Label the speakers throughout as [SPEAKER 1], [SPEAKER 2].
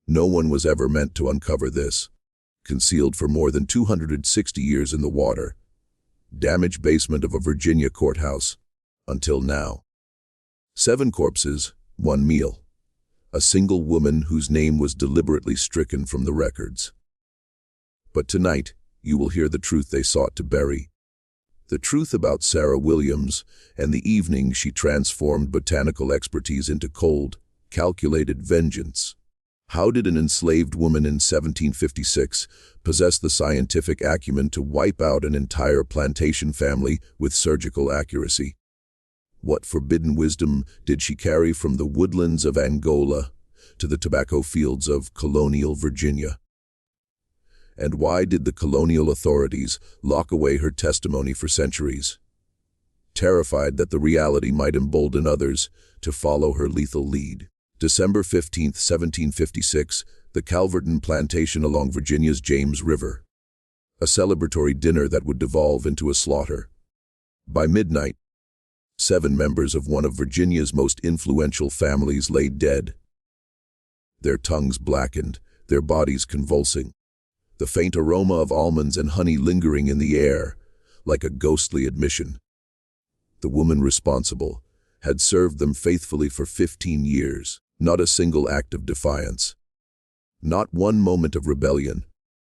[SPEAKER 1] No one was ever meant to uncover this. Concealed for more than 260 years in the water. Damaged basement of a Virginia courthouse. Until now. 7 corpses, 1 meal. A single woman whose name was deliberately stricken from the records. But tonight, you will hear the truth they sought to bury. The truth about Sarah Williams and the evening she transformed botanical expertise into cold, calculated vengeance. How did an enslaved woman in 1756 possess the scientific acumen to wipe out an entire plantation family with surgical accuracy? What forbidden wisdom did she carry from the woodlands of Angola to the tobacco fields of Colonial, Virginia? And why did the colonial authorities lock away her testimony for centuries? Terrified that the reality might embolden others to follow her lethal lead. December 15, 1756, the Calverton Plantation along Virginia's James River. A celebratory dinner that would devolve into a slaughter. By midnight, 7 members of one of Virginia's most influential families lay dead. Their tongues blackened, their bodies convulsing. The faint aroma of almonds and honey lingering in the air, like a ghostly admission. The woman responsible had served them faithfully for 15 years. Not a single act of defiance. Not one moment of rebellion,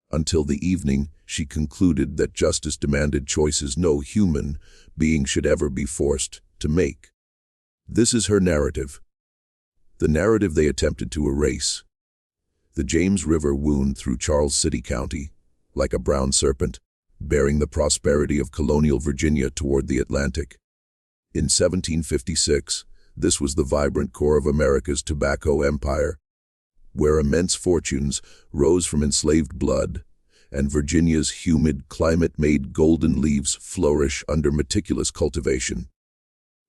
[SPEAKER 1] until the evening she concluded that justice demanded choices no human being should ever be forced to make. This is her narrative. The narrative they attempted to erase. The James River wound through Charles City County, like a brown serpent, bearing the prosperity of colonial Virginia toward the Atlantic. In 1756, this was the vibrant core of America's tobacco empire, where immense fortunes rose from enslaved blood, and Virginia's humid climate made golden leaves flourish under meticulous cultivation.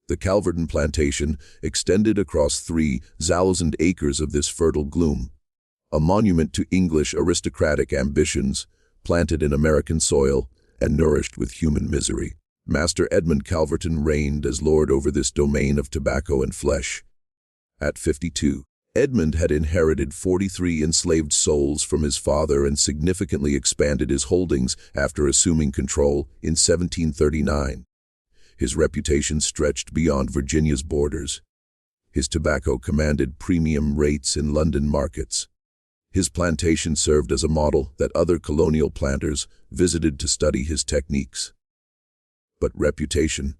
[SPEAKER 1] The Calverton Plantation extended across 3,000 acres of this fertile gloom, a monument to English aristocratic ambitions, planted in American soil and nourished with human misery. Master Edmund Calverton reigned as lord over this domain of tobacco and flesh. At 52, Edmund had inherited 43 enslaved souls from his father and significantly expanded his holdings after assuming control in 1739. His reputation stretched beyond Virginia's borders. His tobacco commanded premium rates in London markets. His plantation served as a model that other colonial planters visited to study his techniques. But reputation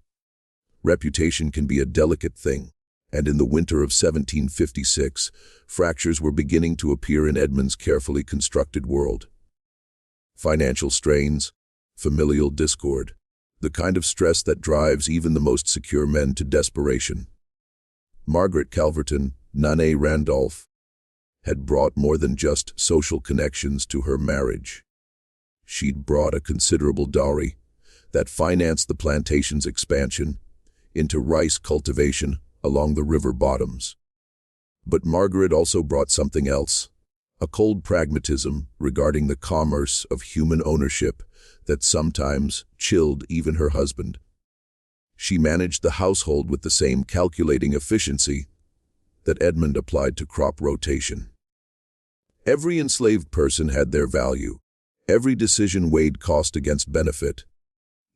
[SPEAKER 1] can be a delicate thing, and in the winter of 1756, fractures were beginning to appear in Edmund's carefully constructed world. Financial strains, familial discord, the kind of stress that drives even the most secure men to desperation. Margaret Calverton, née Randolph, had brought more than just social connections to her marriage. She'd brought a considerable dowry that financed the plantation's expansion into rice cultivation along the river bottoms. But Margaret also brought something else, a cold pragmatism regarding the commerce of human ownership that sometimes chilled even her husband. She managed the household with the same calculating efficiency that Edmund applied to crop rotation. Every enslaved person had their value. Every decision weighed cost against benefit.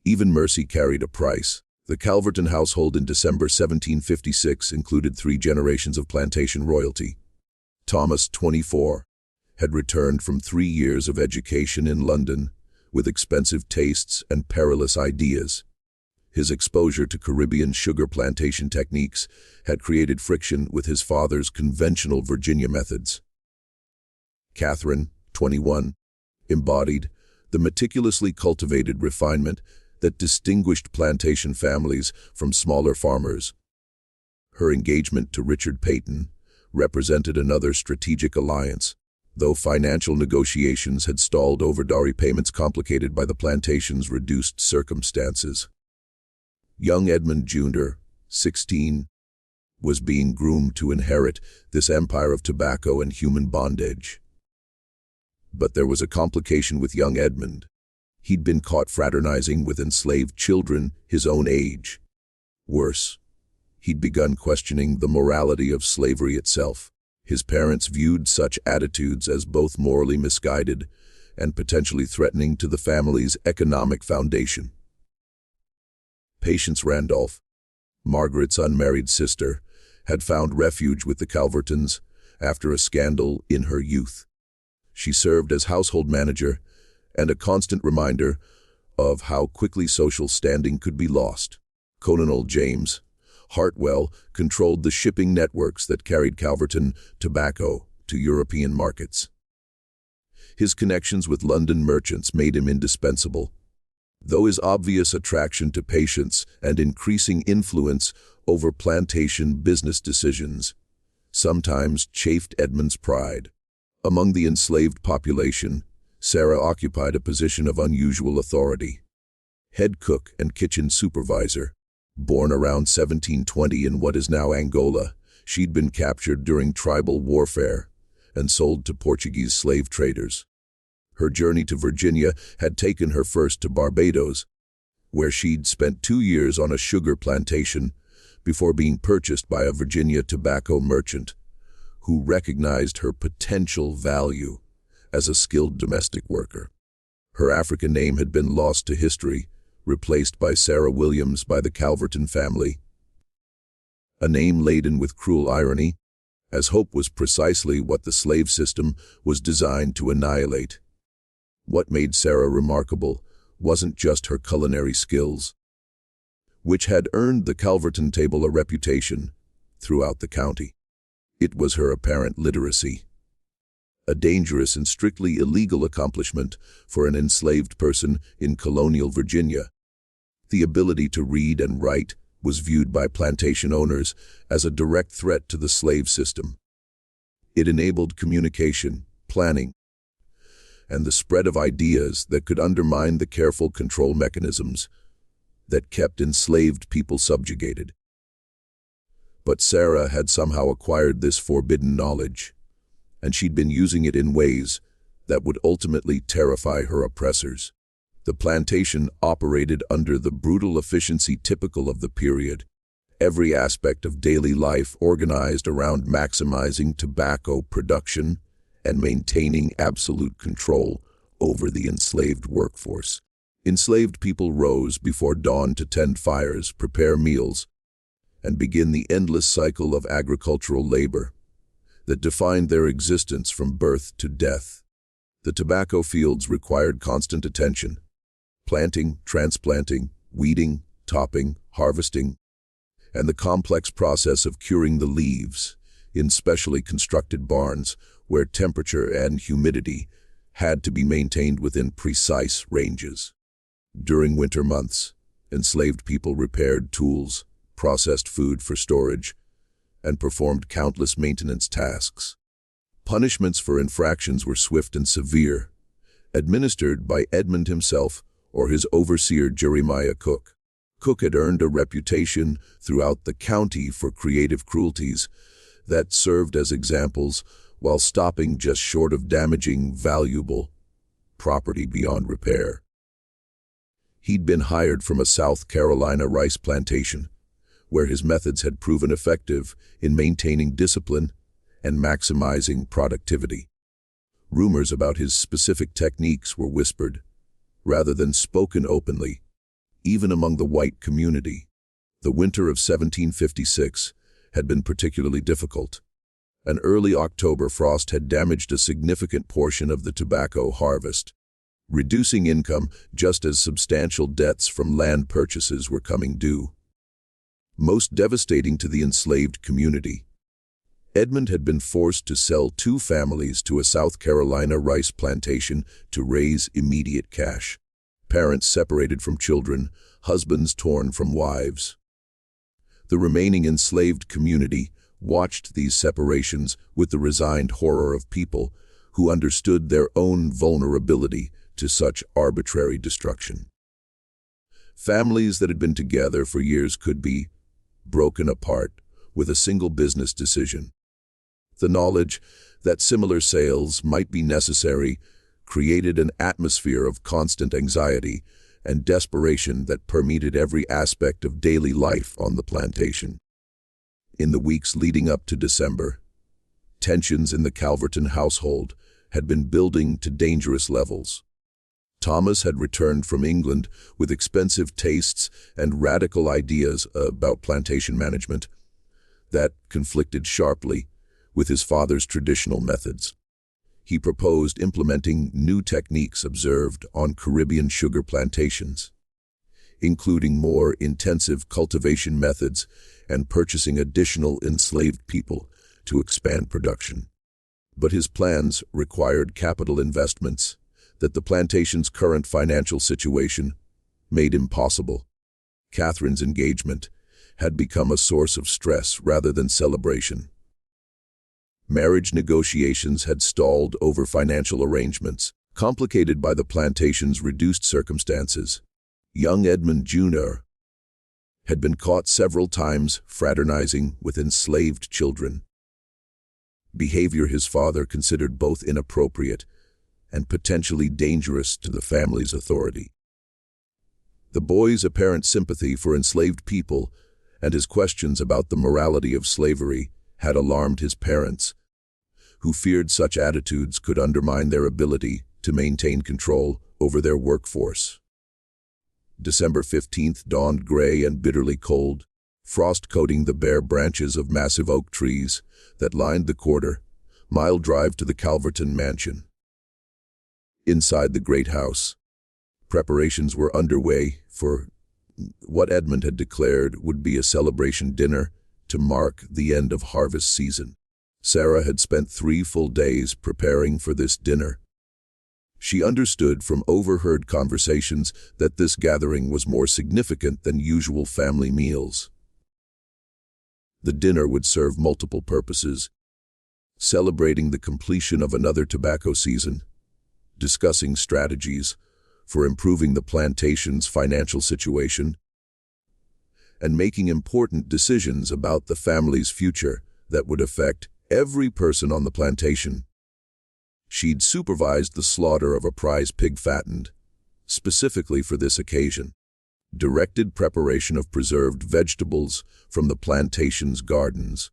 [SPEAKER 1] Even mercy carried a price. The Calverton household in December 1756 included 3 generations of plantation royalty. Thomas, 24, had returned from 3 years of education in London with expensive tastes and perilous ideas. His exposure to Caribbean sugar plantation techniques had created friction with his father's conventional Virginia methods. Catherine, 21, embodied the meticulously cultivated refinement that distinguished plantation families from smaller farmers. Her engagement to Richard Peyton represented another strategic alliance, though financial negotiations had stalled over dowry payments complicated by the plantation's reduced circumstances. Young Edmund Jr., 16, was being groomed to inherit this empire of tobacco and human bondage. But there was a complication with young Edmund. He'd been caught fraternizing with enslaved children his own age. Worse, he'd begun questioning the morality of slavery itself. His parents viewed such attitudes as both morally misguided and potentially threatening to the family's economic foundation. Patience Randolph, Margaret's unmarried sister, had found refuge with the Calvertons after a scandal in her youth. She served as household manager and a constant reminder of how quickly social standing could be lost. Colonial James Hartwell controlled the shipping networks that carried Calverton tobacco to European markets. His connections with London merchants made him indispensable, though his obvious attraction to patience and increasing influence over plantation business decisions sometimes chafed Edmund's pride. Among the enslaved population, Sarah occupied a position of unusual authority. Head cook and kitchen supervisor, born around 1720 in what is now Angola, she'd been captured during tribal warfare and sold to Portuguese slave traders. Her journey to Virginia had taken her first to Barbados, where she'd spent 2 years on a sugar plantation before being purchased by a Virginia tobacco merchant who recognized her potential value as a skilled domestic worker. Her African name had been lost to history, replaced by Sarah Williams by the Calverton family. A name laden with cruel irony, as hope was precisely what the slave system was designed to annihilate. What made Sarah remarkable wasn't just her culinary skills, which had earned the Calverton table a reputation throughout the county. It was her apparent literacy, a dangerous and strictly illegal accomplishment for an enslaved person in colonial Virginia. The ability to read and write was viewed by plantation owners as a direct threat to the slave system. It enabled communication, planning, and the spread of ideas that could undermine the careful control mechanisms that kept enslaved people subjugated. But Sarah had somehow acquired this forbidden knowledge, and she'd been using it in ways that would ultimately terrify her oppressors. The plantation operated under the brutal efficiency typical of the period, every aspect of daily life organized around maximizing tobacco production and maintaining absolute control over the enslaved workforce. Enslaved people rose before dawn to tend fires, prepare meals, and begin the endless cycle of agricultural labor that defined their existence from birth to death. The tobacco fields required constant attention: planting, transplanting, weeding, topping, harvesting, and the complex process of curing the leaves in specially constructed barns where temperature and humidity had to be maintained within precise ranges. During winter months, enslaved people repaired tools, processed food for storage, and performed countless maintenance tasks. Punishments for infractions were swift and severe, administered by Edmund himself or his overseer Jeremiah Cook. Cook had earned a reputation throughout the county for creative cruelties that served as examples while stopping just short of damaging valuable property beyond repair. He'd been hired from a South Carolina rice plantation, where his methods had proven effective in maintaining discipline and maximizing productivity. Rumors about his specific techniques were whispered, rather than spoken openly, even among the white community. The winter of 1756 had been particularly difficult. An early October frost had damaged a significant portion of the tobacco harvest, reducing income just as substantial debts from land purchases were coming due. Most devastating to the enslaved community, Edmund had been forced to sell 2 families to a South Carolina rice plantation to raise immediate cash. Parents separated from children, husbands torn from wives. The remaining enslaved community watched these separations with the resigned horror of people who understood their own vulnerability to such arbitrary destruction. Families that had been together for years could be broken apart with a single business decision. The knowledge that similar sales might be necessary created an atmosphere of constant anxiety and desperation that permeated every aspect of daily life on the plantation. In the weeks leading up to December, Tensions in the Calverton household had been building to dangerous levels. Thomas had returned from England with expensive tastes and radical ideas about plantation management that conflicted sharply with his father's traditional methods. He proposed implementing new techniques observed on Caribbean sugar plantations, including more intensive cultivation methods and purchasing additional enslaved people to expand production. But his plans required capital investments that the plantation's current financial situation made impossible. Catherine's engagement had become a source of stress rather than celebration. Marriage negotiations had stalled over financial arrangements, complicated by the plantation's reduced circumstances. Young Edmund Jr. had been caught several times fraternizing with enslaved children, behavior his father considered both inappropriate and potentially dangerous to the family's authority. The boy's apparent sympathy for enslaved people and his questions about the morality of slavery had alarmed his parents, who feared such attitudes could undermine their ability to maintain control over their workforce. December 15th dawned gray and bitterly cold, frost coating the bare branches of massive oak trees that lined the quarter-mile drive to the Calverton mansion. Inside the great house, preparations were underway for what Edmund had declared would be a celebration dinner to mark the end of harvest season. Sarah had spent 3 full days preparing for this dinner. She understood from overheard conversations that this gathering was more significant than usual family meals. The dinner would serve multiple purposes: celebrating the completion of another tobacco season, discussing strategies for improving the plantation's financial situation, and making important decisions about the family's future that would affect every person on the plantation. She'd supervised the slaughter of a prize pig fattened, specifically for this occasion, directed preparation of preserved vegetables from the plantation's gardens,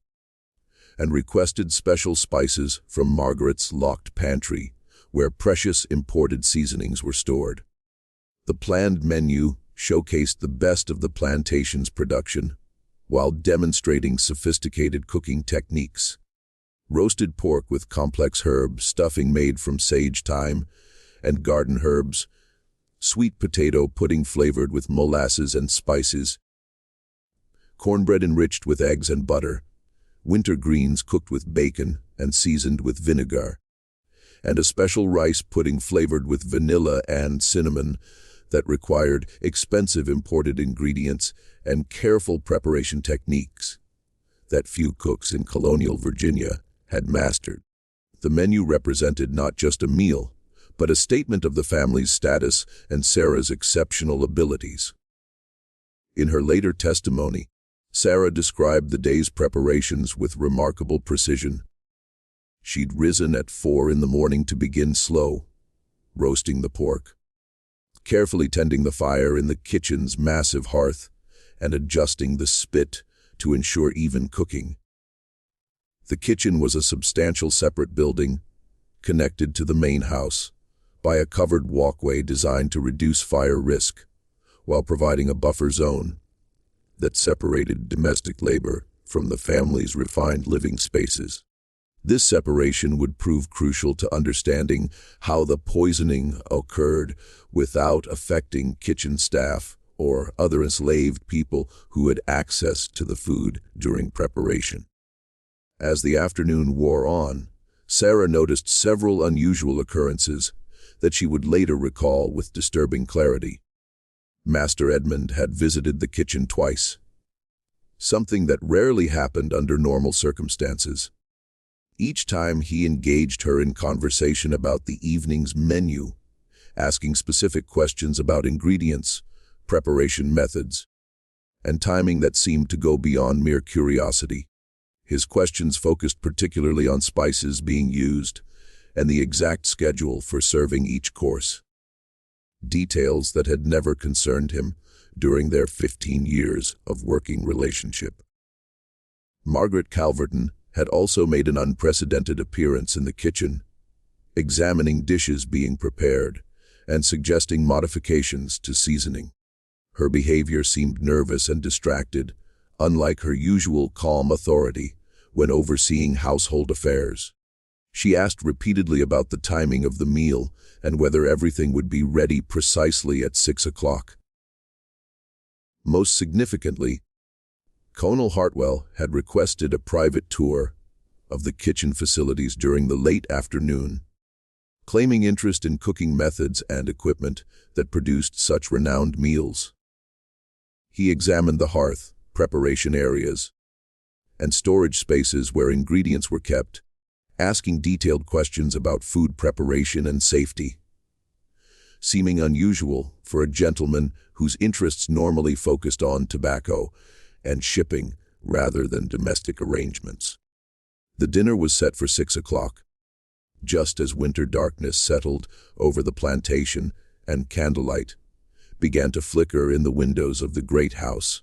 [SPEAKER 1] and requested special spices from Margaret's locked pantry, where precious imported seasonings were stored. The planned menu showcased the best of the plantation's production, while demonstrating sophisticated cooking techniques. Roasted pork with complex herb stuffing made from sage, thyme, and garden herbs, sweet potato pudding flavored with molasses and spices, cornbread enriched with eggs and butter, winter greens cooked with bacon and seasoned with vinegar, and a special rice pudding flavored with vanilla and cinnamon that required expensive imported ingredients and careful preparation techniques that few cooks in Colonial Virginia had mastered. The menu represented not just a meal, but a statement of the family's status and Sarah's exceptional abilities. In her later testimony, Sarah described the day's preparations with remarkable precision. She'd risen at 4 in the morning to begin slow, roasting the pork, carefully tending the fire in the kitchen's massive hearth, and adjusting the spit to ensure even cooking. The kitchen was a substantial separate building, connected to the main house by a covered walkway designed to reduce fire risk, while providing a buffer zone that separated domestic labor from the family's refined living spaces. This separation would prove crucial to understanding how the poisoning occurred without affecting kitchen staff or other enslaved people who had access to the food during preparation. As the afternoon wore on, Sarah noticed several unusual occurrences that she would later recall with disturbing clarity. Master Edmund had visited the kitchen twice, something that rarely happened under normal circumstances. Each time he engaged her in conversation about the evening's menu, asking specific questions about ingredients, preparation methods, and timing that seemed to go beyond mere curiosity. His questions focused particularly on spices being used and the exact schedule for serving each course, details that had never concerned him during their 15 years of working relationship. Margaret Calverton had also made an unprecedented appearance in the kitchen, examining dishes being prepared and suggesting modifications to seasoning. Her behavior seemed nervous and distracted, unlike her usual calm authority when overseeing household affairs. She asked repeatedly about the timing of the meal and whether everything would be ready precisely at 6 o'clock. Most significantly, Colonel Hartwell had requested a private tour of the kitchen facilities during the late afternoon, claiming interest in cooking methods and equipment that produced such renowned meals. He examined the hearth, preparation areas, and storage spaces where ingredients were kept, asking detailed questions about food preparation and safety. Seeming unusual for a gentleman whose interests normally focused on tobacco and shipping rather than domestic arrangements. The dinner was set for 6 o'clock, just as winter darkness settled over the plantation and candlelight began to flicker in the windows of the great house.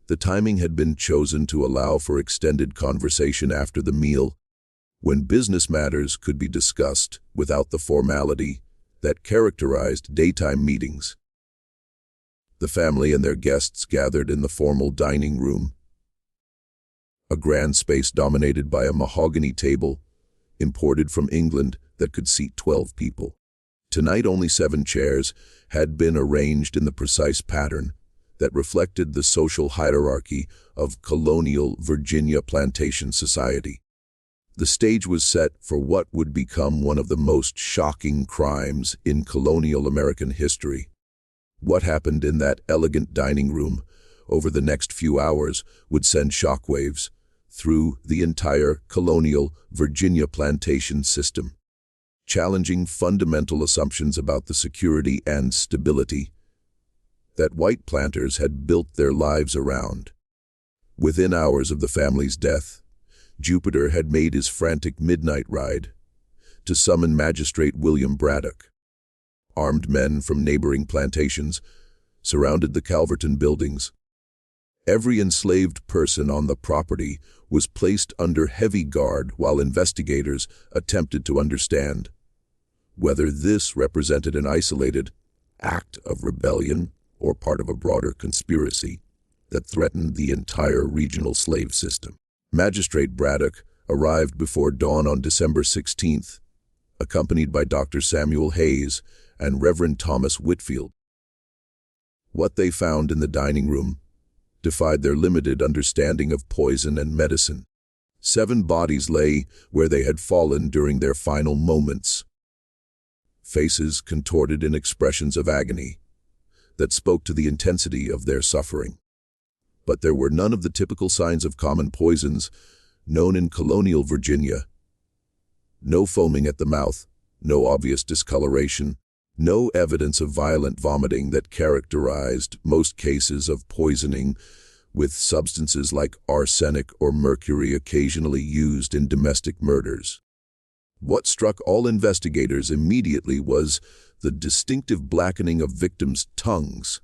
[SPEAKER 1] The timing had been chosen to allow for extended conversation after the meal, when business matters could be discussed without the formality that characterized daytime meetings. The family and their guests gathered in the formal dining room, a grand space dominated by a mahogany table imported from England that could seat 12 people. Tonight only 7 chairs had been arranged in the precise pattern that reflected the social hierarchy of colonial Virginia plantation society. The stage was set for what would become one of the most shocking crimes in colonial American history. What happened in that elegant dining room over the next few hours would send shockwaves through the entire colonial Virginia plantation system, challenging fundamental assumptions about the security and stability that white planters had built their lives around. Within hours of the family's death, Jupiter had made his frantic midnight ride to summon Magistrate William Braddock. Armed men from neighboring plantations surrounded the Calverton buildings. Every enslaved person on the property was placed under heavy guard while investigators attempted to understand whether this represented an isolated act of rebellion or part of a broader conspiracy that threatened the entire regional slave system. Magistrate Braddock arrived before dawn on December 16th, accompanied by Dr. Samuel Hayes and Reverend Thomas Whitfield. What they found in the dining room defied their limited understanding of poison and medicine. 7 bodies lay where they had fallen during their final moments, faces contorted in expressions of agony that spoke to the intensity of their suffering. But there were none of the typical signs of common poisons known in colonial Virginia. No foaming at the mouth, no obvious discoloration, no evidence of violent vomiting that characterized most cases of poisoning, with substances like arsenic or mercury occasionally used in domestic murders. What struck all investigators immediately was the distinctive blackening of victims' tongues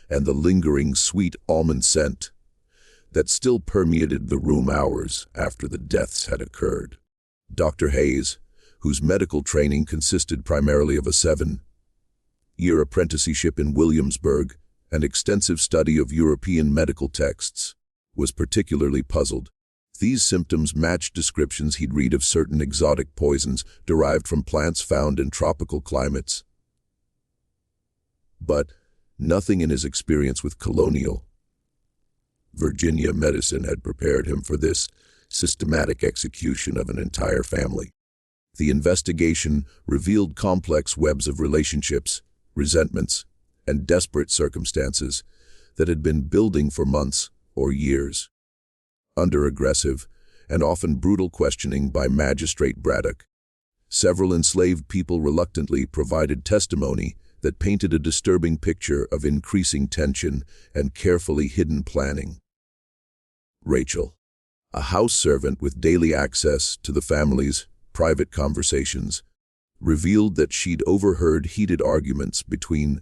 [SPEAKER 1] and the lingering sweet almond scent that still permeated the room hours after the deaths had occurred. Dr. Hayes, whose medical training consisted primarily of a 7-year apprenticeship in Williamsburg and extensive study of European medical texts, was particularly puzzled. These symptoms matched descriptions he'd read of certain exotic poisons derived from plants found in tropical climates. But nothing in his experience with colonial Virginia medicine had prepared him for this systematic execution of an entire family. The investigation revealed complex webs of relationships, resentments, and desperate circumstances that had been building for months or years. Under aggressive and often brutal questioning by Magistrate Braddock, several enslaved people reluctantly provided testimony that painted a disturbing picture of increasing tension and carefully hidden planning. Rachel, a house servant with daily access to the family's private conversations, revealed that she'd overheard heated arguments between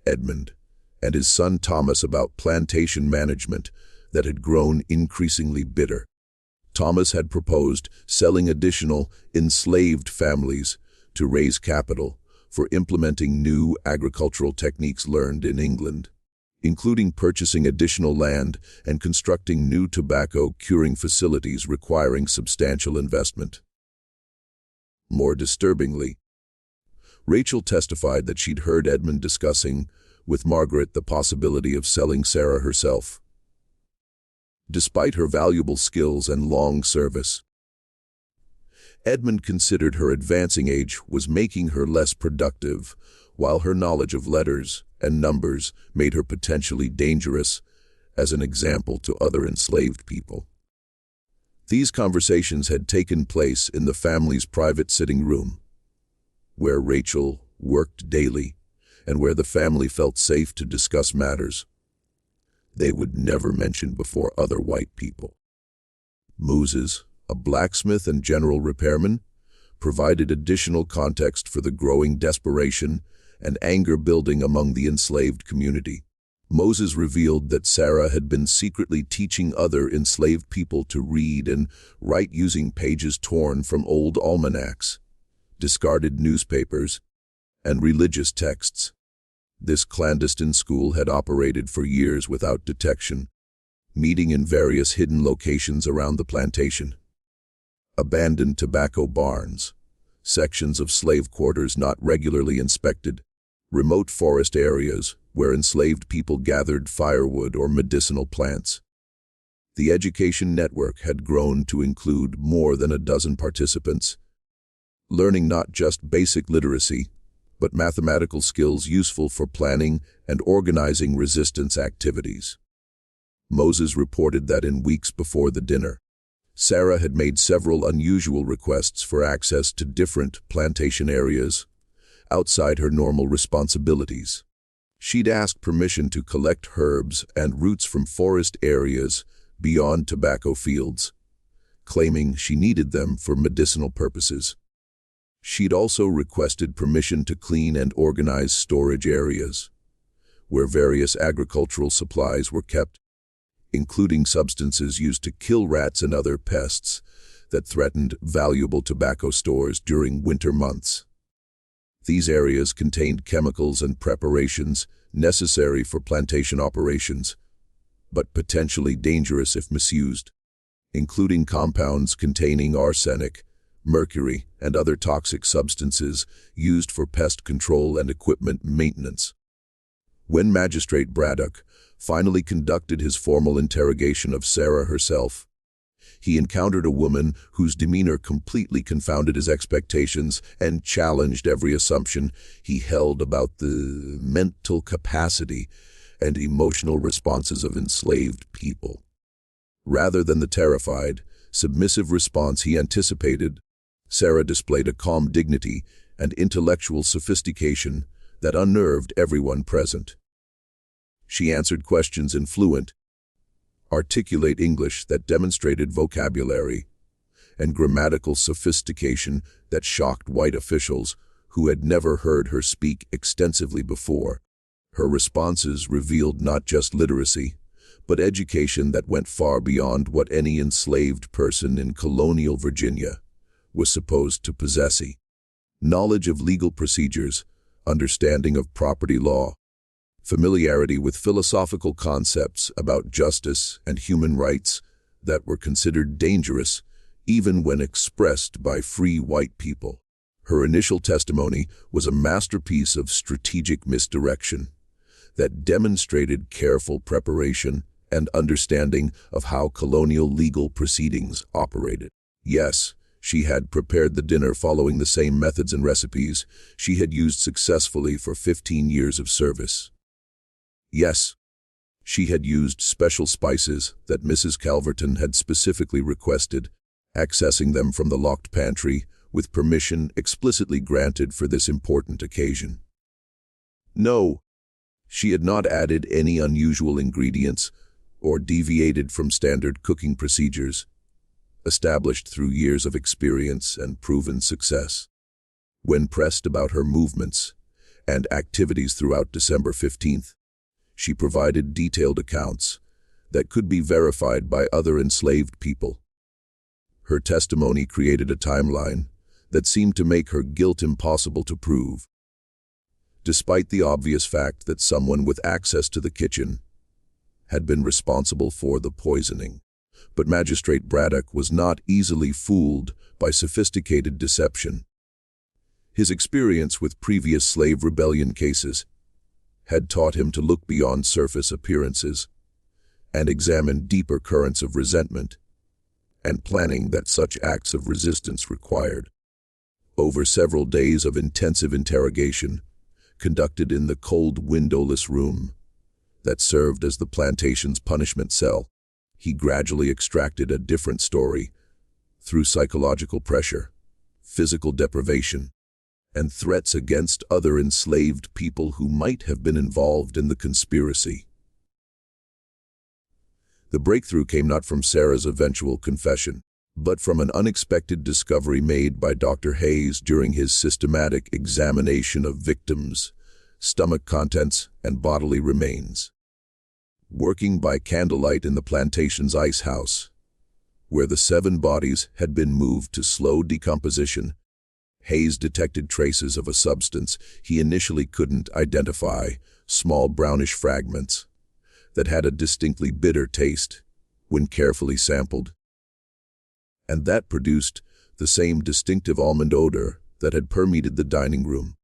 [SPEAKER 1] Edmund and his son Thomas about plantation management that had grown increasingly bitter. Thomas had proposed selling additional enslaved families to raise capital for implementing new agricultural techniques learned in England, including purchasing additional land and constructing new tobacco curing facilities requiring substantial investment. More disturbingly, Rachel testified that she'd heard Edmund discussing with Margaret the possibility of selling Sarah herself. Despite her valuable skills and long service, Edmund considered her advancing age was making her less productive, while her knowledge of letters and numbers made her potentially dangerous as an example to other enslaved people. These conversations had taken place in the family's private sitting room, where Rachel worked daily and where the family felt safe to discuss matters they would never mention before other white people. Moses, a blacksmith and general repairman, provided additional context for the growing desperation and anger building among the enslaved community. Moses revealed that Sarah had been secretly teaching other enslaved people to read and write using pages torn from old almanacs, discarded newspapers, and religious texts. This clandestine school had operated for years without detection, meeting in various hidden locations around the plantation. Abandoned tobacco barns, sections of slave quarters not regularly inspected, remote forest areas where enslaved people gathered firewood or medicinal plants. The education network had grown to include more than a dozen participants, learning not just basic literacy, but mathematical skills useful for planning and organizing resistance activities. Moses reported that in weeks before the dinner, Sarah had made several unusual requests for access to different plantation areas outside her normal responsibilities. She'd asked permission to collect herbs and roots from forest areas beyond tobacco fields, claiming she needed them for medicinal purposes. She'd also requested permission to clean and organize storage areas, where various agricultural supplies were kept, including substances used to kill rats and other pests that threatened valuable tobacco stores during winter months. These areas contained chemicals and preparations necessary for plantation operations, but potentially dangerous if misused, including compounds containing arsenic, mercury, and other toxic substances used for pest control and equipment maintenance. When Magistrate Braddock finally conducted his formal interrogation of Sarah herself, he encountered a woman whose demeanor completely confounded his expectations and challenged every assumption he held about the mental capacity and emotional responses of enslaved people. Rather than the terrified, submissive response he anticipated, Sarah displayed a calm dignity and intellectual sophistication that unnerved everyone present. She answered questions in fluent, articulate English that demonstrated vocabulary and grammatical sophistication that shocked white officials who had never heard her speak extensively before. Her responses revealed not just literacy, but education that went far beyond what any enslaved person in colonial Virginia was supposed to possess. Knowledge of legal procedures, understanding of property law, familiarity with philosophical concepts about justice and human rights that were considered dangerous even when expressed by free white people. Her initial testimony was a masterpiece of strategic misdirection that demonstrated careful preparation and understanding of how colonial legal proceedings operated. Yes, she had prepared the dinner following the same methods and recipes she had used successfully for 15 years of service. Yes, she had used special spices that Mrs. Calverton had specifically requested, accessing them from the locked pantry with permission explicitly granted for this important occasion. No, she had not added any unusual ingredients or deviated from standard cooking procedures, established through years of experience and proven success. When pressed about her movements and activities throughout December 15th, she provided detailed accounts that could be verified by other enslaved people. Her testimony created a timeline that seemed to make her guilt impossible to prove. Despite the obvious fact that someone with access to the kitchen had been responsible for the poisoning. But Magistrate Braddock was not easily fooled by sophisticated deception. His experience with previous slave rebellion cases had taught him to look beyond surface appearances and examine deeper currents of resentment and planning that such acts of resistance required. Over several days of intensive interrogation, conducted in the cold windowless room that served as the plantation's punishment cell, he gradually extracted a different story through psychological pressure, physical deprivation, and threats against other enslaved people who might have been involved in the conspiracy. The breakthrough came not from Sarah's eventual confession, but from an unexpected discovery made by Dr. Hayes during his systematic examination of victims' stomach contents and bodily remains. Working by candlelight in the plantation's ice house, where the 7 bodies had been moved to slow decomposition, Hayes detected traces of a substance he initially couldn't identify, small brownish fragments that had a distinctly bitter taste when carefully sampled. And that produced the same distinctive almond odor that had permeated the dining room.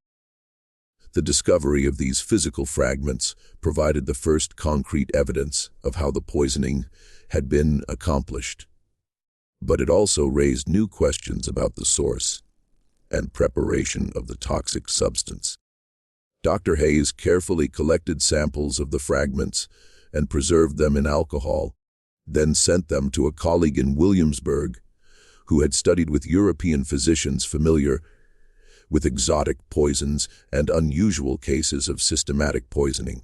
[SPEAKER 1] The discovery of these physical fragments provided the first concrete evidence of how the poisoning had been accomplished. But it also raised new questions about the source and preparation of the toxic substance. Dr. Hayes carefully collected samples of the fragments and preserved them in alcohol, then sent them to a colleague in Williamsburg who had studied with European physicians familiar with exotic poisons and unusual cases of systematic poisoning.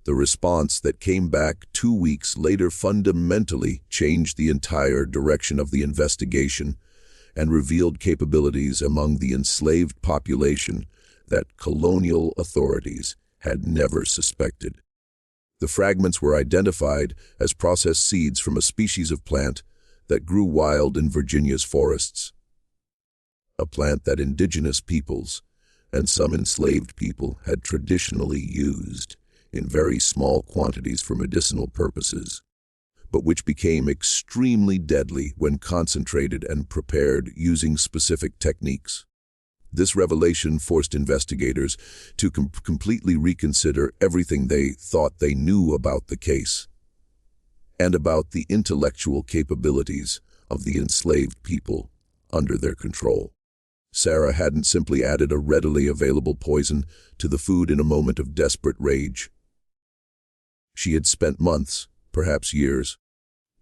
[SPEAKER 1] The response that came back 2 weeks later fundamentally changed the entire direction of the investigation and revealed capabilities among the enslaved population that colonial authorities had never suspected. The fragments were identified as processed seeds from a species of plant that grew wild in Virginia's forests, a plant that indigenous peoples and some enslaved people had traditionally used in very small quantities for medicinal purposes, but which became extremely deadly when concentrated and prepared using specific techniques. This revelation forced investigators to completely reconsider everything they thought they knew about the case and about the intellectual capabilities of the enslaved people under their control. Sarah hadn't simply added a readily available poison to the food in a moment of desperate rage. She had spent months, perhaps years,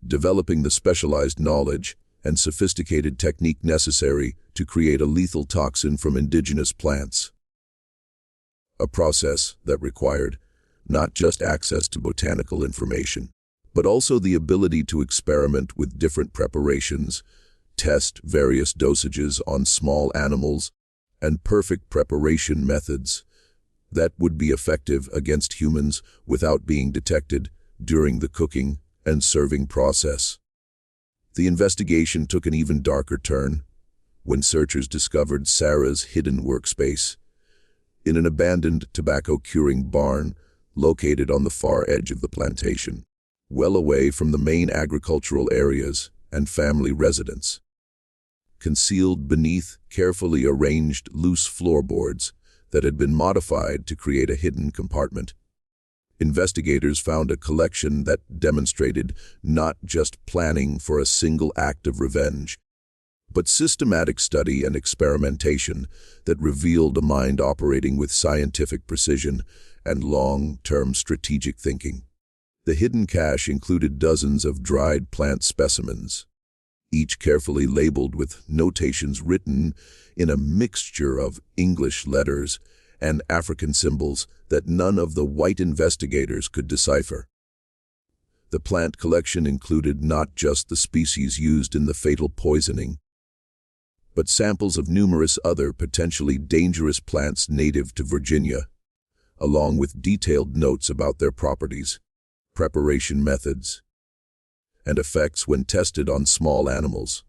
[SPEAKER 1] developing the specialized knowledge and sophisticated technique necessary to create a lethal toxin from indigenous plants. A process that required not just access to botanical information, but also the ability to experiment with different preparations, test various dosages on small animals, and perfect preparation methods that would be effective against humans without being detected during the cooking and serving process. The investigation took an even darker turn when searchers discovered Sarah's hidden workspace in an abandoned tobacco-curing barn located on the far edge of the plantation, well away from the main agricultural areas and family residence. Concealed beneath carefully arranged loose floorboards that had been modified to create a hidden compartment, investigators found a collection that demonstrated not just planning for a single act of revenge, but systematic study and experimentation that revealed a mind operating with scientific precision and long-term strategic thinking. The hidden cache included dozens of dried plant specimens, each carefully labeled with notations written in a mixture of English letters and African symbols that none of the white investigators could decipher. The plant collection included not just the species used in the fatal poisoning, but samples of numerous other potentially dangerous plants native to Virginia, along with detailed notes about their properties, preparation methods, and effects when tested on small animals.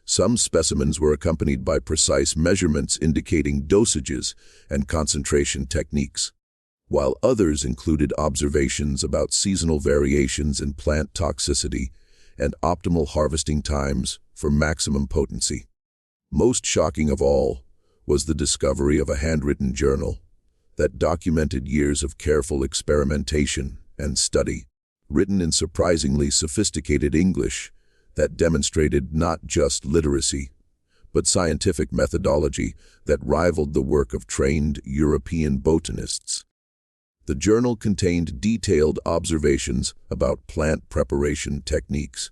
[SPEAKER 1] Some specimens were accompanied by precise measurements indicating dosages and concentration techniques, while others included observations about seasonal variations in plant toxicity and optimal harvesting times for maximum potency. Most shocking of all was the discovery of a handwritten journal that documented years of careful experimentation and study, written in surprisingly sophisticated English that demonstrated not just literacy, but scientific methodology that rivaled the work of trained European botanists. The journal contained detailed observations about plant preparation techniques,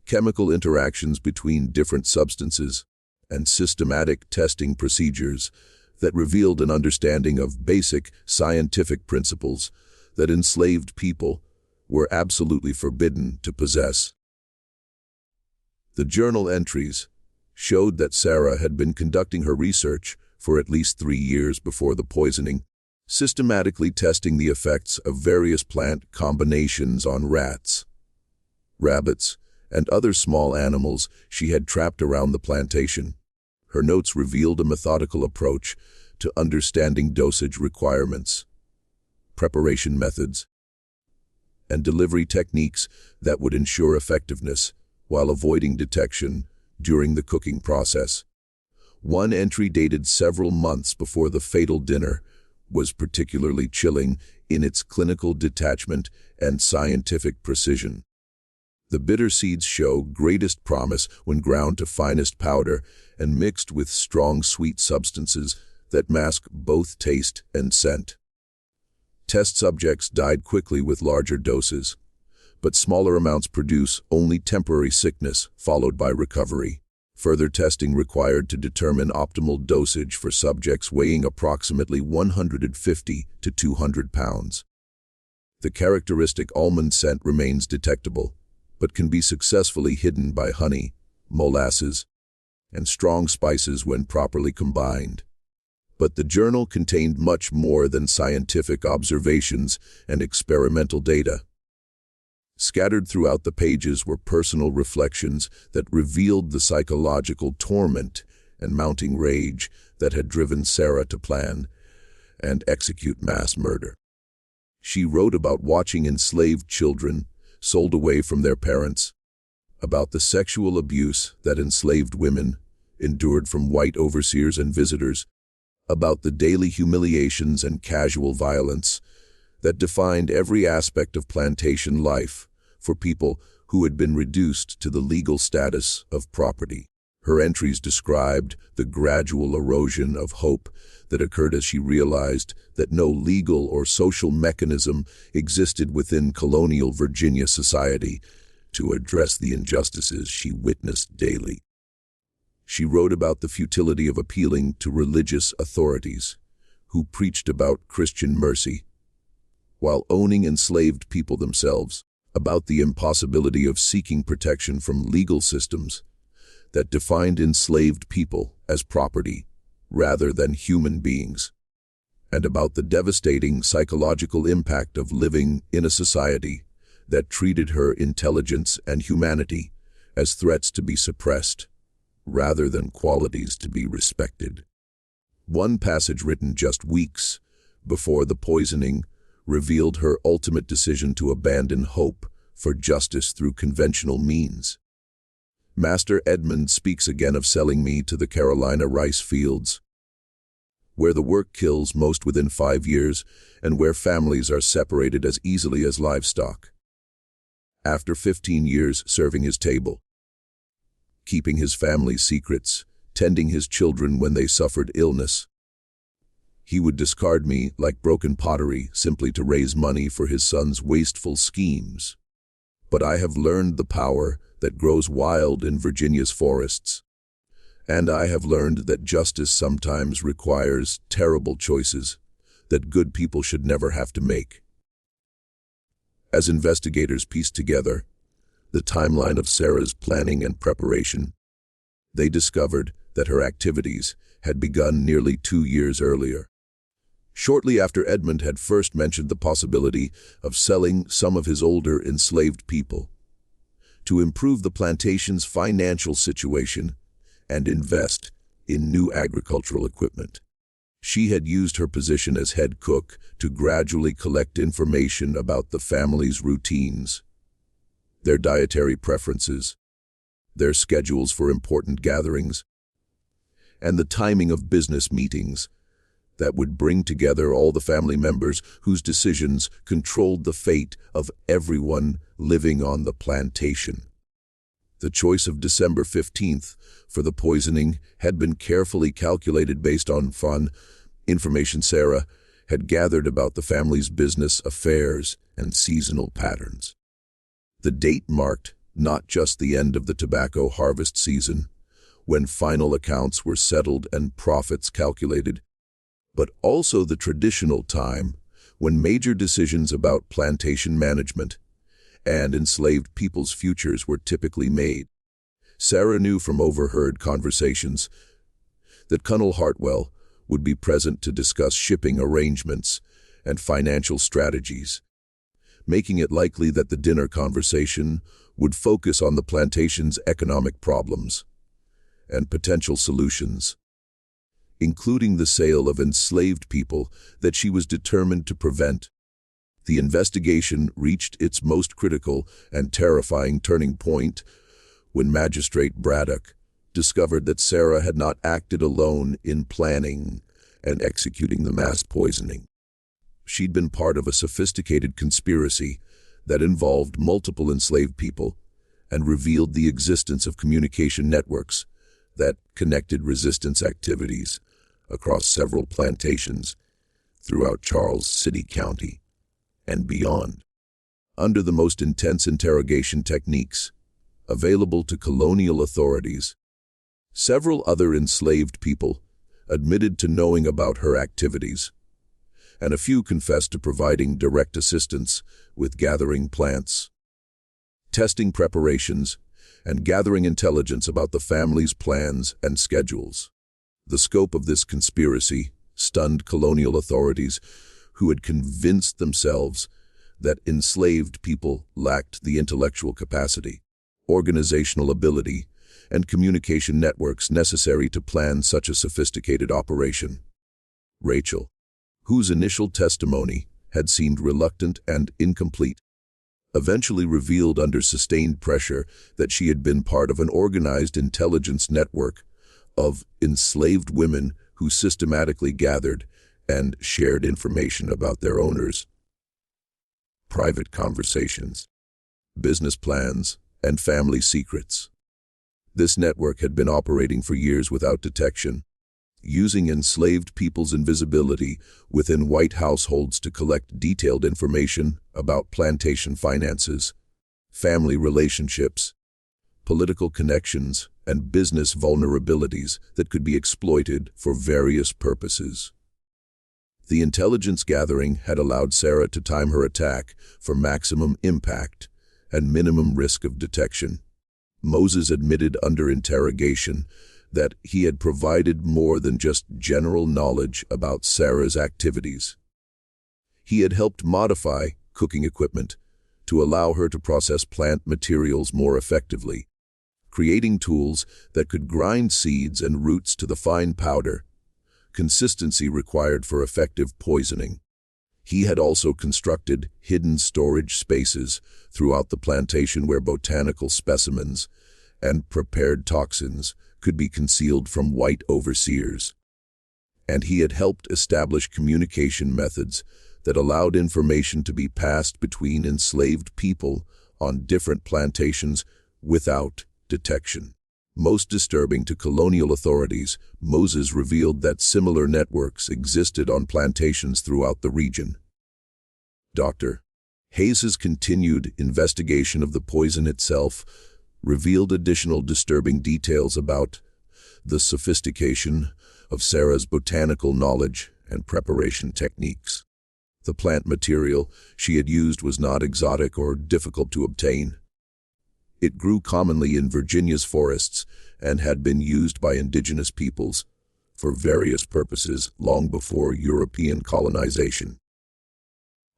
[SPEAKER 1] chemical interactions between different substances, and systematic testing procedures that revealed an understanding of basic scientific principles that enslaved people were absolutely forbidden to possess. The journal entries showed that Sarah had been conducting her research for at least 3 years before the poisoning, systematically testing the effects of various plant combinations on rats, rabbits, and other small animals she had trapped around the plantation. Her notes revealed a methodical approach to understanding dosage requirements, preparation methods, and delivery techniques that would ensure effectiveness while avoiding detection during the cooking process. One entry dated several months before the fatal dinner was particularly chilling in its clinical detachment and scientific precision. The bitter seeds show greatest promise when ground to finest powder and mixed with strong sweet substances that mask both taste and scent. Test subjects died quickly with larger doses, but smaller amounts produce only temporary sickness followed by recovery. Further testing required to determine optimal dosage for subjects weighing approximately 150 to 200 pounds. The characteristic almond scent remains detectable, but can be successfully hidden by honey, molasses, and strong spices when properly combined. But the journal contained much more than scientific observations and experimental data. Scattered throughout the pages were personal reflections that revealed the psychological torment and mounting rage that had driven Sarah to plan and execute mass murder. She wrote about watching enslaved children sold away from their parents, about the sexual abuse that enslaved women endured from white overseers and visitors, about the daily humiliations and casual violence that defined every aspect of plantation life for people who had been reduced to the legal status of property. Her entries described the gradual erosion of hope that occurred as she realized that no legal or social mechanism existed within colonial Virginia society to address the injustices she witnessed daily. She wrote about the futility of appealing to religious authorities who preached about Christian mercy, while owning enslaved people themselves, about the impossibility of seeking protection from legal systems that defined enslaved people as property rather than human beings, and about the devastating psychological impact of living in a society that treated her intelligence and humanity as threats to be suppressed rather than qualities to be respected. One passage written just weeks before the poisoning revealed her ultimate decision to abandon hope for justice through conventional means. Master Edmund speaks again of selling me to the Carolina rice fields, where the work kills most within 5 years and where families are separated as easily as livestock. After 15 years serving his table, keeping his family's secrets, tending his children when they suffered illness, he would discard me like broken pottery simply to raise money for his son's wasteful schemes. But I have learned the power that grows wild in Virginia's forests, and I have learned that justice sometimes requires terrible choices that good people should never have to make. As investigators pieced together the timeline of Sarah's planning and preparation, they discovered that her activities had begun nearly 2 years earlier. Shortly after Edmund had first mentioned the possibility of selling some of his older enslaved people, to improve the plantation's financial situation and invest in new agricultural equipment. She had used her position as head cook to gradually collect information about the family's routines, their dietary preferences, their schedules for important gatherings, and the timing of business meetings that would bring together all the family members whose decisions controlled the fate of everyone living on the plantation. The choice of December 15th for the poisoning had been carefully calculated based on information Sarah had gathered about the family's business affairs and seasonal patterns. The date marked not just the end of the tobacco harvest season, when final accounts were settled and profits calculated, but also the traditional time when major decisions about plantation management and enslaved people's futures were typically made. Sarah knew from overheard conversations that Colonel Hartwell would be present to discuss shipping arrangements and financial strategies, making it likely that the dinner conversation would focus on the plantation's economic problems and potential solutions, including the sale of enslaved people that she was determined to prevent. The investigation reached its most critical and terrifying turning point when Magistrate Braddock discovered that Sarah had not acted alone in planning and executing the mass poisoning. She'd been part of a sophisticated conspiracy that involved multiple enslaved people and revealed the existence of communication networks that connected resistance activities across several plantations throughout Charles City County and beyond. Under the most intense interrogation techniques available to colonial authorities, several other enslaved people admitted to knowing about her activities, and a few confessed to providing direct assistance with gathering plants, testing preparations, and gathering intelligence about the family's plans and schedules. The scope of this conspiracy stunned colonial authorities who had convinced themselves that enslaved people lacked the intellectual capacity, organizational ability, and communication networks necessary to plan such a sophisticated operation. Rachel, whose initial testimony had seemed reluctant and incomplete, eventually revealed under sustained pressure that she had been part of an organized intelligence network of enslaved women who systematically gathered and shared information about their owners. Private conversations, business plans, and family secrets. This network had been operating for years without detection, using enslaved people's invisibility within white households to collect detailed information about plantation finances, family relationships, political connections, and business vulnerabilities that could be exploited for various purposes. The intelligence gathering had allowed Sarah to time her attack for maximum impact and minimum risk of detection. Moses admitted under interrogation that he had provided more than just general knowledge about Sarah's activities. He had helped modify cooking equipment to allow her to process plant materials more effectively, creating tools that could grind seeds and roots to the fine powder, consistency required for effective poisoning. He had also constructed hidden storage spaces throughout the plantation where botanical specimens and prepared toxins could be concealed from white overseers. And he had helped establish communication methods that allowed information to be passed between enslaved people on different plantations without detection. Most disturbing to colonial authorities, Moses revealed that similar networks existed on plantations throughout the region. Dr. Hayes's continued investigation of the poison itself revealed additional disturbing details about the sophistication of Sarah's botanical knowledge and preparation techniques. The plant material she had used was not exotic or difficult to obtain. It grew commonly in Virginia's forests and had been used by indigenous peoples for various purposes long before European colonization.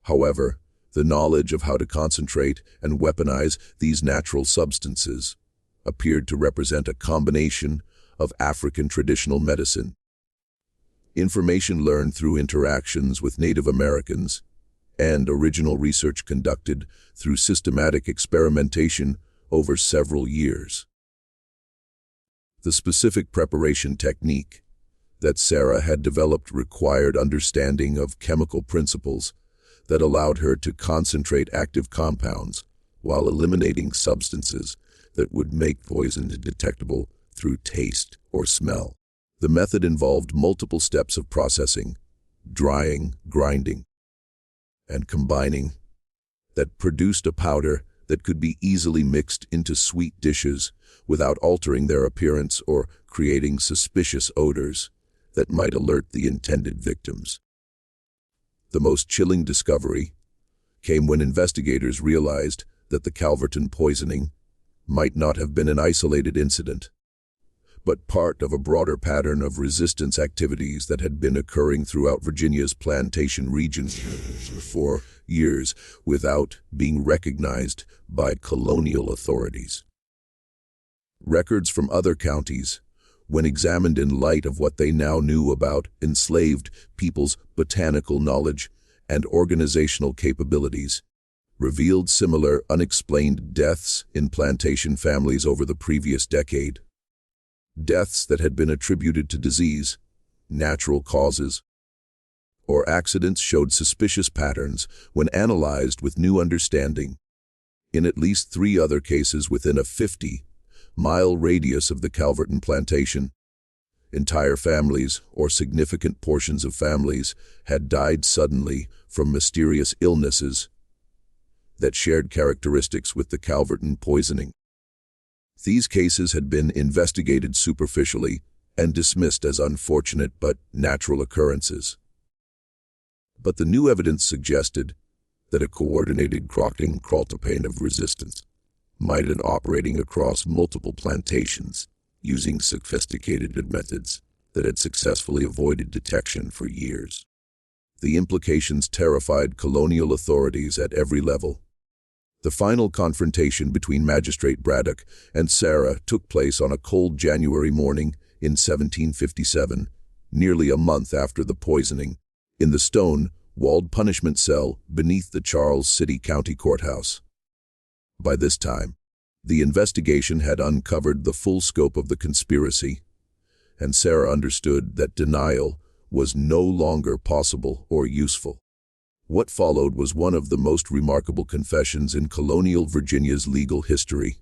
[SPEAKER 1] However, The knowledge of how to concentrate and weaponize these natural substances appeared to represent a combination of African traditional medicine, information learned through interactions with Native Americans, and original research conducted through systematic experimentation over several years. The specific preparation technique that Sarah had developed required understanding of chemical principles that allowed her to concentrate active compounds while eliminating substances that would make poison detectable through taste or smell. The method involved multiple steps of processing, drying, grinding, and combining that produced a powder that could be easily mixed into sweet dishes without altering their appearance or creating suspicious odors that might alert the intended victims. The most chilling discovery came when investigators realized that the Calverton poisoning might not have been an isolated incident, but part of a broader pattern of resistance activities that had been occurring throughout Virginia's Plantation region for years without being recognized by colonial authorities. Records from other counties, when examined in light of what they now knew about enslaved people's botanical knowledge and organizational capabilities, revealed similar unexplained deaths in plantation families over the previous decade. Deaths that had been attributed to disease, natural causes, or accidents showed suspicious patterns when analyzed with new understanding. In at least 3 other cases within a 50-mile radius of the Calverton plantation, entire families or significant portions of families had died suddenly from mysterious illnesses that shared characteristics with the Calverton poisoning. These cases had been investigated superficially and dismissed as unfortunate but natural occurrences. But the new evidence suggested that a coordinated campaign of resistance might have been operating across multiple plantations using sophisticated methods that had successfully avoided detection for years. The implications terrified colonial authorities at every level. The final confrontation between Magistrate Braddock and Sarah took place on a cold January morning in 1757, nearly a month after the poisoning, in the stone-walled punishment cell beneath the Charles City County Courthouse. By this time, the investigation had uncovered the full scope of the conspiracy, and Sarah understood that denial was no longer possible or useful. What followed was one of the most remarkable confessions in colonial Virginia's legal history.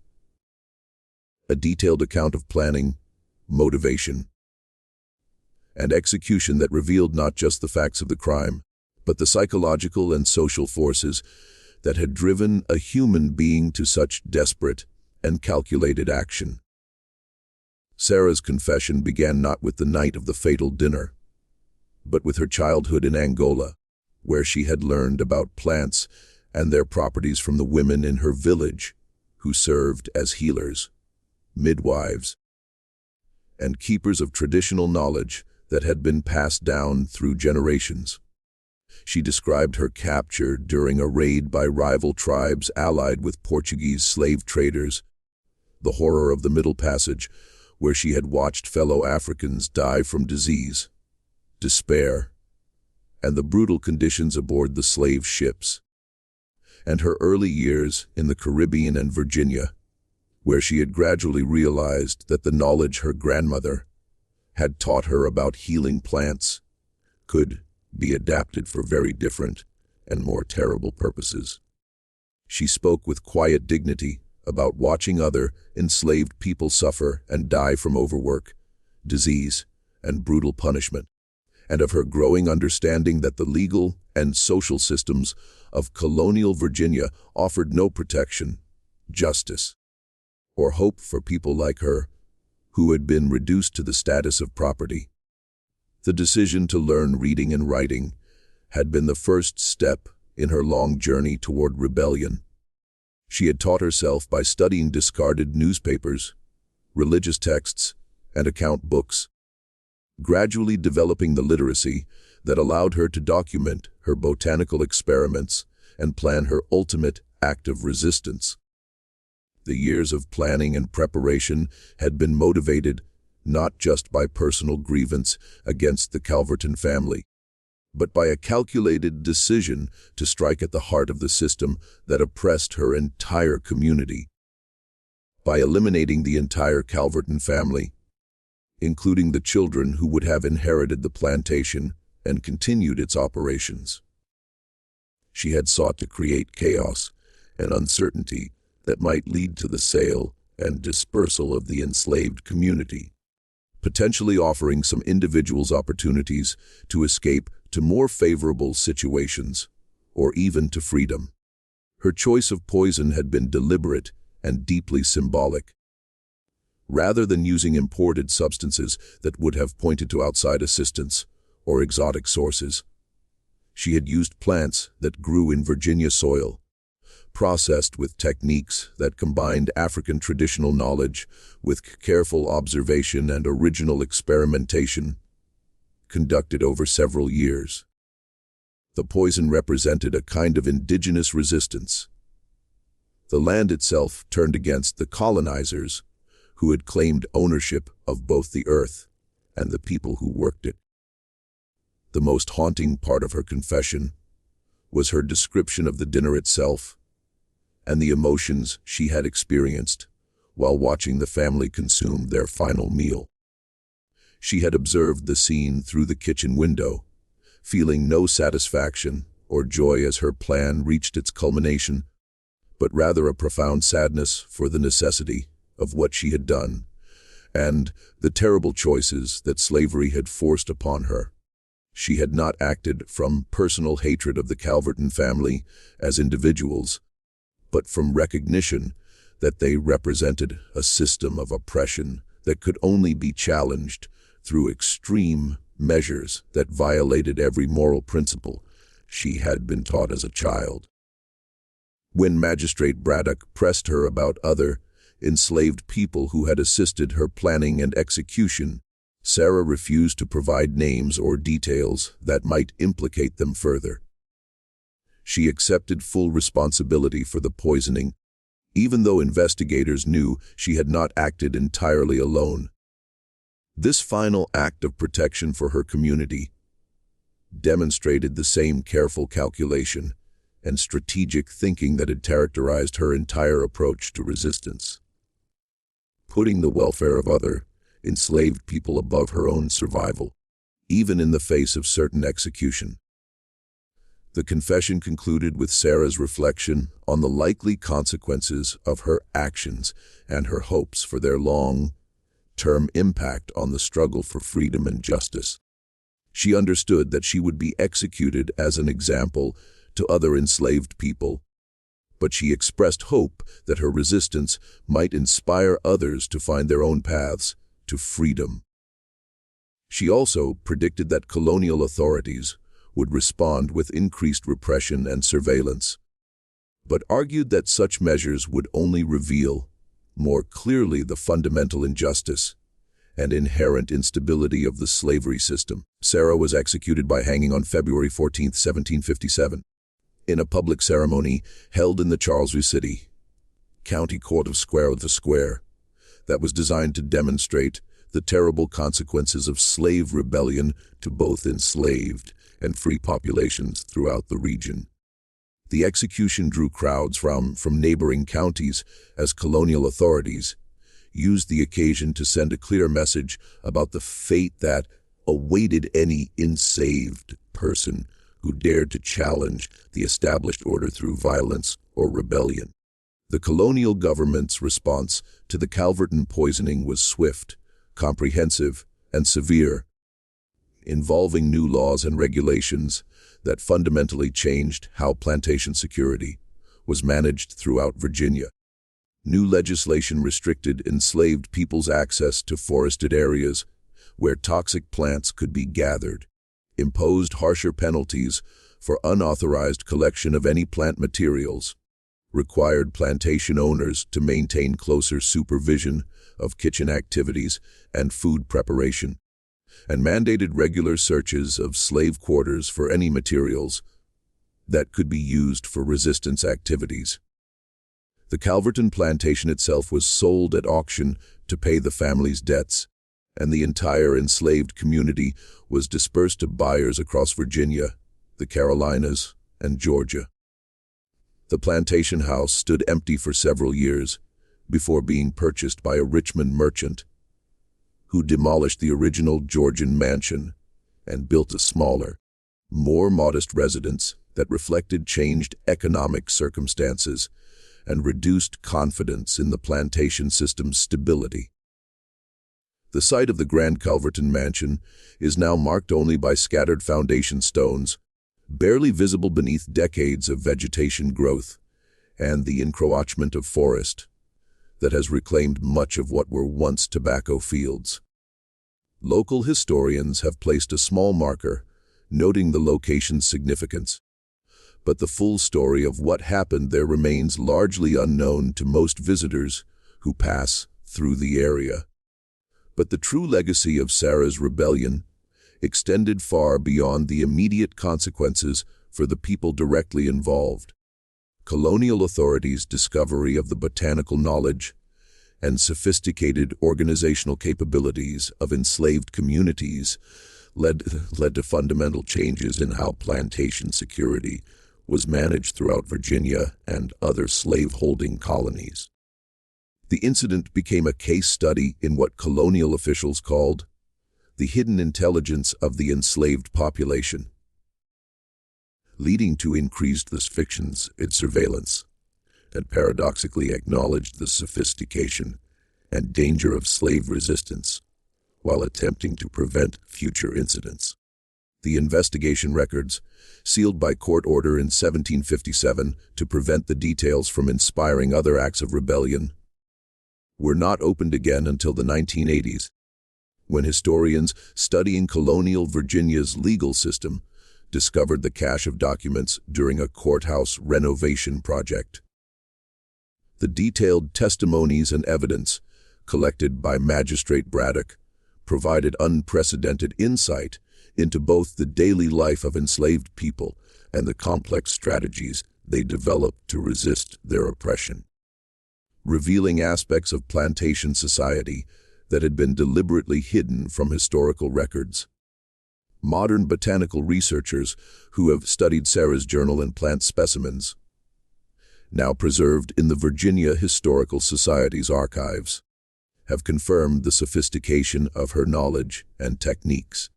[SPEAKER 1] A detailed account of planning, motivation, and execution that revealed not just the facts of the crime, but the psychological and social forces that had driven a human being to such desperate and calculated action. Sarah's confession began not with the night of the fatal dinner, but with her childhood in Angola, where she had learned about plants and their properties from the women in her village who served as healers, midwives, and keepers of traditional knowledge that had been passed down through generations. She described her capture during a raid by rival tribes allied with Portuguese slave traders, the horror of the Middle Passage, where she had watched fellow Africans die from disease, despair, and the brutal conditions aboard the slave ships, and her early years in the Caribbean and Virginia, where she had gradually realized that the knowledge her grandmother had taught her about healing plants could be adapted for very different and more terrible purposes. She spoke with quiet dignity about watching other enslaved people suffer and die from overwork, disease, and brutal punishment, and of her growing understanding that the legal and social systems of colonial Virginia offered no protection, justice, or hope for people like her, who had been reduced to the status of property. The decision to learn reading and writing had been the first step in her long journey toward rebellion. She had taught herself by studying discarded newspapers, religious texts, and account books, gradually developing the literacy that allowed her to document her botanical experiments and plan her ultimate act of resistance. The years of planning and preparation had been motivated not just by personal grievance against the Calverton family, but by a calculated decision to strike at the heart of the system that oppressed her entire community. By eliminating the entire Calverton family, including the children who would have inherited the plantation and continued its operations, she had sought to create chaos and uncertainty that might lead to the sale and dispersal of the enslaved community, potentially offering some individuals opportunities to escape to more favorable situations, or even to freedom. Her choice of poison had been deliberate and deeply symbolic. Rather than using imported substances that would have pointed to outside assistance or exotic sources, she had used plants that grew in Virginia soil, processed with techniques that combined African traditional knowledge with careful observation and original experimentation, conducted over several years. The poison represented a kind of indigenous resistance. The land itself turned against the colonizers, who had claimed ownership of both the earth and the people who worked it. The most haunting part of her confession was her description of the dinner itself and the emotions she had experienced while watching the family consume their final meal. She had observed the scene through the kitchen window, feeling no satisfaction or joy as her plan reached its culmination, but rather a profound sadness for the necessity of what she had done and the terrible choices that slavery had forced upon her. She had not acted from personal hatred of the Calverton family as individuals, but from recognition that they represented a system of oppression that could only be challenged through extreme measures that violated every moral principle she had been taught as a child. When Magistrate Braddock pressed her about other enslaved people who had assisted her planning and execution, Sarah refused to provide names or details that might implicate them further. She accepted full responsibility for the poisoning, even though investigators knew she had not acted entirely alone. This final act of protection for her community demonstrated the same careful calculation and strategic thinking that had characterized her entire approach to resistance, putting the welfare of other enslaved people above her own survival, even in the face of certain execution. The confession concluded with Sarah's reflection on the likely consequences of her actions and her hopes for their long-term impact on the struggle for freedom and justice. She understood that she would be executed as an example to other enslaved people, but she expressed hope that her resistance might inspire others to find their own paths to freedom. She also predicted that colonial authorities would respond with increased repression and surveillance, but argued that such measures would only reveal more clearly the fundamental injustice and inherent instability of the slavery system. Sarah was executed by hanging on February 14, 1757, in a public ceremony held in the Charlestown City County Court of the Square that was designed to demonstrate the terrible consequences of slave rebellion to both enslaved and free populations throughout the region. The execution drew crowds from neighboring counties as colonial authorities used the occasion to send a clear message about the fate that awaited any enslaved person who dared to challenge the established order through violence or rebellion. The colonial government's response to the Calverton poisoning was swift, comprehensive, and severe, involving new laws and regulations that fundamentally changed how plantation security was managed throughout Virginia. New legislation restricted enslaved people's access to forested areas where toxic plants could be gathered, imposed harsher penalties for unauthorized collection of any plant materials, required plantation owners to maintain closer supervision of kitchen activities and food preparation, and mandated regular searches of slave quarters for any materials that could be used for resistance activities. The Calverton plantation itself was sold at auction to pay the family's debts, and the entire enslaved community was dispersed to buyers across Virginia, the Carolinas, and Georgia. The plantation house stood empty for several years before being purchased by a Richmond merchant who demolished the original Georgian mansion and built a smaller, more modest residence that reflected changed economic circumstances and reduced confidence in the plantation system's stability. The site of the Grand Calverton mansion is now marked only by scattered foundation stones, barely visible beneath decades of vegetation growth, and the encroachment of forest that has reclaimed much of what were once tobacco fields. Local historians have placed a small marker, noting the location's significance, but the full story of what happened there remains largely unknown to most visitors who pass through the area. But the true legacy of Sarah's rebellion extended far beyond the immediate consequences for the people directly involved. Colonial authorities' discovery of the botanical knowledge and sophisticated organizational capabilities of enslaved communities led to fundamental changes in how plantation security was managed throughout Virginia and other slave-holding colonies. The incident became a case study in what colonial officials called the hidden intelligence of the enslaved population, leading to increased restrictions in surveillance, and paradoxically acknowledged the sophistication and danger of slave resistance while attempting to prevent future incidents. The investigation records, sealed by court order in 1757 to prevent the details from inspiring other acts of rebellion, were not opened again until the 1980s, when historians studying colonial Virginia's legal system discovered the cache of documents during a courthouse renovation project. The detailed testimonies and evidence collected by Magistrate Braddock provided unprecedented insight into both the daily life of enslaved people and the complex strategies they developed to resist their oppression, revealing aspects of plantation society that had been deliberately hidden from historical records. Modern botanical researchers who have studied Sarah's journal and plant specimens, now preserved in the Virginia Historical Society's archives, have confirmed the sophistication of her knowledge and techniques.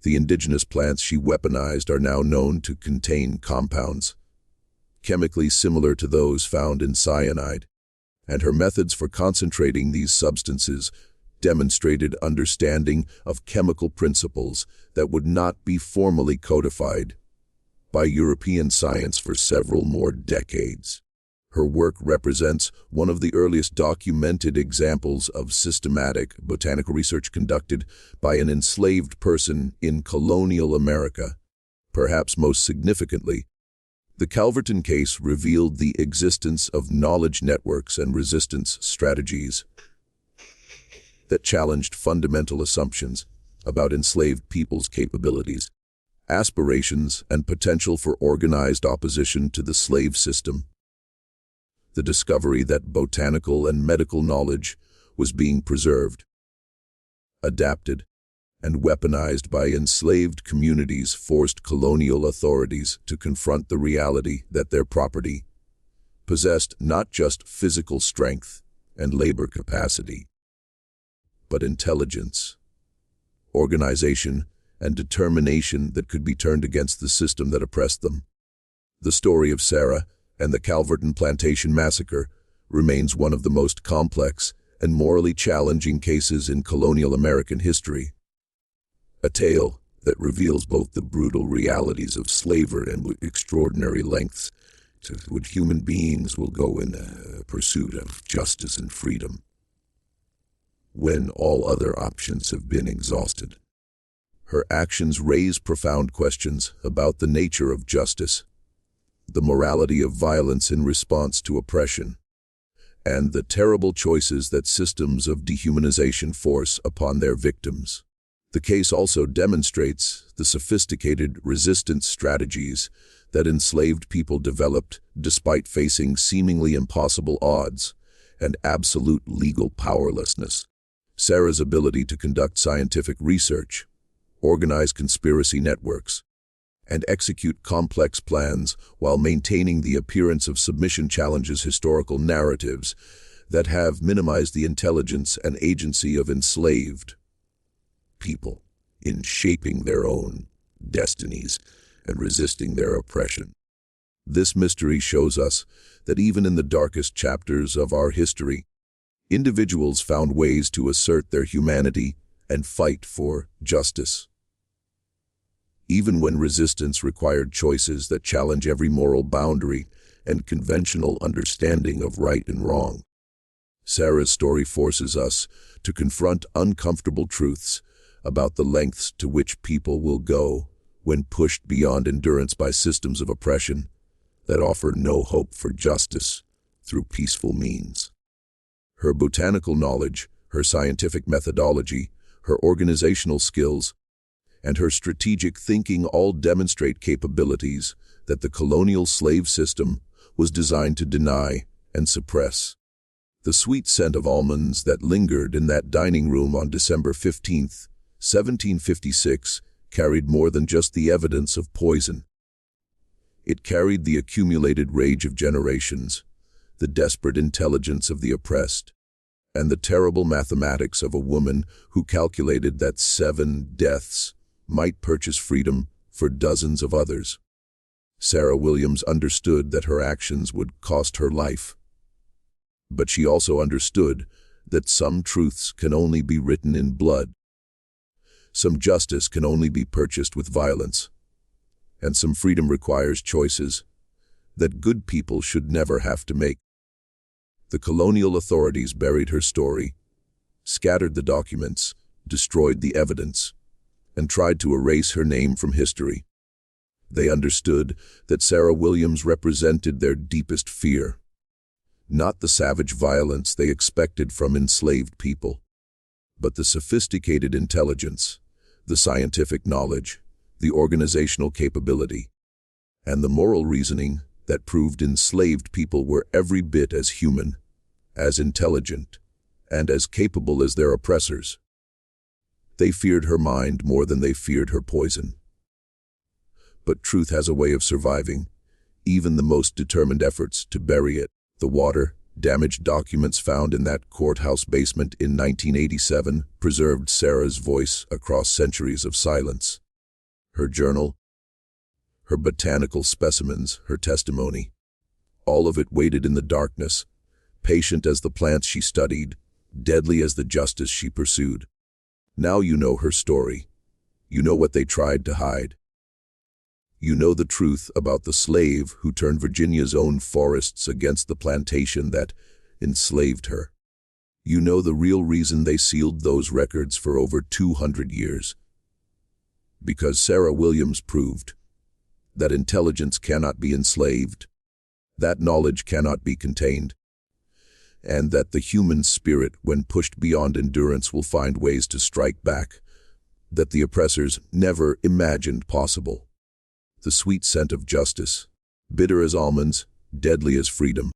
[SPEAKER 1] The indigenous plants she weaponized are now known to contain compounds chemically similar to those found in cyanide, and her methods for concentrating these substances demonstrated understanding of chemical principles that would not be formally codified by European science for several more decades. Her work represents one of the earliest documented examples of systematic botanical research conducted by an enslaved person in colonial America. Perhaps most significantly, the Calverton case revealed the existence of knowledge networks and resistance strategies that challenged fundamental assumptions about enslaved people's capabilities, aspirations, and potential for organized opposition to the slave system. The discovery that botanical and medical knowledge was being preserved, adapted, and weaponized by enslaved communities forced colonial authorities to confront the reality that their property possessed not just physical strength and labor capacity, but intelligence, organization, and determination that could be turned against the system that oppressed them. The story of Sarah and the Calverton Plantation Massacre remains one of the most complex and morally challenging cases in colonial American history. A tale that reveals both the brutal realities of slavery and extraordinary lengths to which human beings will go in pursuit of justice and freedom when all other options have been exhausted. Her actions raise profound questions about the nature of justice, the morality of violence in response to oppression, and the terrible choices that systems of dehumanization force upon their victims. The case also demonstrates the sophisticated resistance strategies that enslaved people developed despite facing seemingly impossible odds and absolute legal powerlessness. Sarah's ability to conduct scientific research, organize conspiracy networks, and execute complex plans while maintaining the appearance of submission challenges historical narratives that have minimized the intelligence and agency of enslaved people in shaping their own destinies and resisting their oppression. This mystery shows us that even in the darkest chapters of our history, individuals found ways to assert their humanity and fight for justice. Even when resistance required choices that challenge every moral boundary and conventional understanding of right and wrong. Sarah's story forces us to confront uncomfortable truths about the lengths to which people will go when pushed beyond endurance by systems of oppression that offer no hope for justice through peaceful means. Her botanical knowledge, her scientific methodology, her organizational skills, and her strategic thinking all demonstrate capabilities that the colonial slave system was designed to deny and suppress. The sweet scent of almonds that lingered in that dining room on December 15, 1756, carried more than just the evidence of poison. It carried the accumulated rage of generations, the desperate intelligence of the oppressed, and the terrible mathematics of a woman who calculated that 7 deaths might purchase freedom for dozens of others. Sarah Williams understood that her actions would cost her life. But she also understood that some truths can only be written in blood. Some justice can only be purchased with violence. And some freedom requires choices that good people should never have to make. The colonial authorities buried her story, scattered the documents, destroyed the evidence, and tried to erase her name from history. They understood that Sarah Williams represented their deepest fear, not the savage violence they expected from enslaved people, but the sophisticated intelligence, the scientific knowledge, the organizational capability, and the moral reasoning that proved enslaved people were every bit as human, as intelligent, and as capable as their oppressors. They feared her mind more than they feared her poison. But truth has a way of surviving, even the most determined efforts to bury it. The water, damaged documents found in that courthouse basement in 1987 preserved Sarah's voice across centuries of silence. Her journal, her botanical specimens, her testimony, all of it waited in the darkness, patient as the plants she studied, deadly as the justice she pursued. Now you know her story. You know what they tried to hide. You know the truth about the slave who turned Virginia's own forests against the plantation that enslaved her. You know the real reason they sealed those records for over 200 years. Because Sarah Williams proved that intelligence cannot be enslaved, that knowledge cannot be contained, and that the human spirit, when pushed beyond endurance, will find ways to strike back that the oppressors never imagined possible. The sweet scent of justice, bitter as almonds, deadly as freedom.